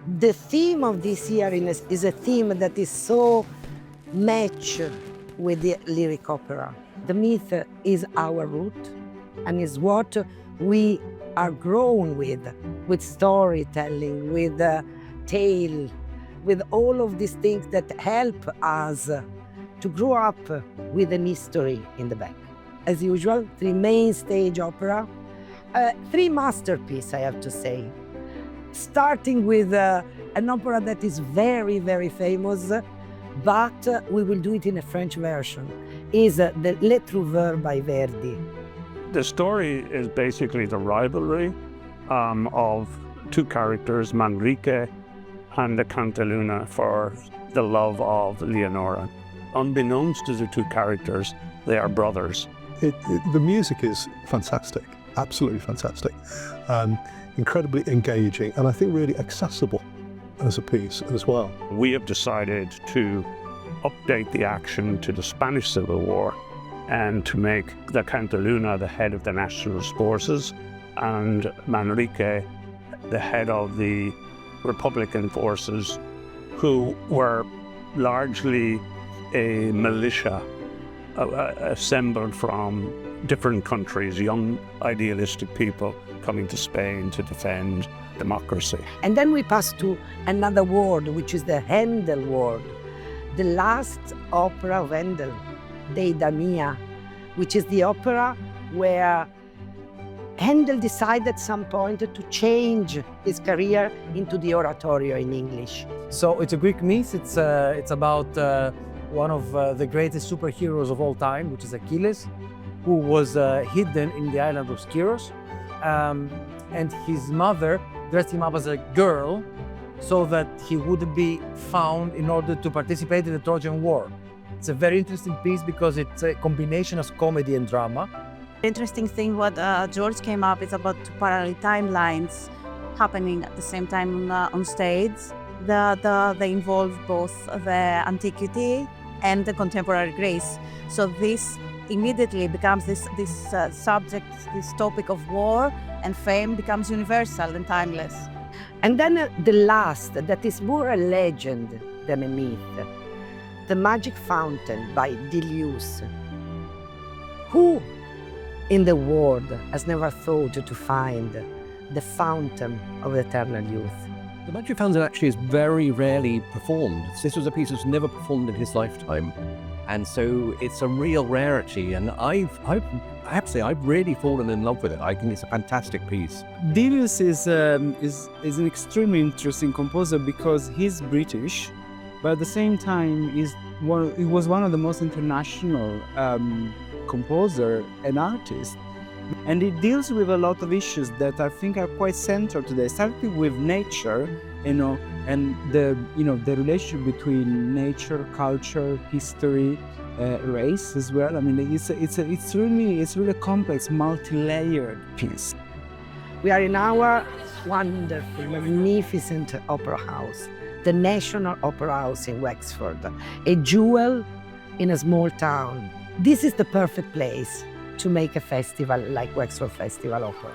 The theme of this year is a theme that is so matched with the lyric opera. The myth is our root and is what we are grown with storytelling, with tale, with all of these things that help us to grow up with an history in the back. As usual, 3 main stage opera, 3 masterpieces, I have to say. Starting with an opera that is very, very famous, but we will do it in a French version, is the Trouvère by Verdi. The story is basically the rivalry of 2 characters, Manrique and the Cantaluna, for the love of Leonora. Unbeknownst to the 2 characters, they are brothers. The music is fantastic, absolutely fantastic, incredibly engaging, and I think really accessible as a piece as well. We have decided to update the action to the Spanish Civil War and to make the Cantaluna the head of the national forces and Manrique the head of the Republican forces, who were largely a militia assembled from different countries, young idealistic people coming to Spain to defend democracy. And then we pass to another world, which is the Handel world, the last opera of Handel, Deidamia, which is the opera where Handel decided at some point to change his career into the oratorio in English. So it's a Greek myth. It's about one of the greatest superheroes of all time, which is Achilles, who was hidden in the island of Skyros. And his mother dressed him up as a girl so that he wouldn't be found in order to participate in the Trojan War. It's a very interesting piece because it's a combination of comedy and drama. The interesting thing what George came up is about 2 parallel timelines happening at the same time on stage. They involve both the antiquity and the contemporary Greece. So this immediately becomes this subject, this topic of war and fame becomes universal and timeless. And then the last, that is more a legend than a myth, The Magic Fountain by Delius. Who in the world has never thought to find the fountain of eternal youth? The Magic Fountain actually is very rarely performed. This was a piece that's never performed in his lifetime. And so it's a real rarity. And I have to say, I've really fallen in love with it. I think it's a fantastic piece. Delius is an extremely interesting composer because he's British, but at the same time, he was one of the most international composer and artist. And it deals with a lot of issues that I think are quite central today, starting with nature, and the relationship between nature, culture, history, race as well. I mean, it's really a complex, multi-layered piece. We are in our wonderful, magnificent opera house, the National Opera House in Wexford, a jewel in a small town. This is the perfect place to make a festival like Wexford Festival Opera.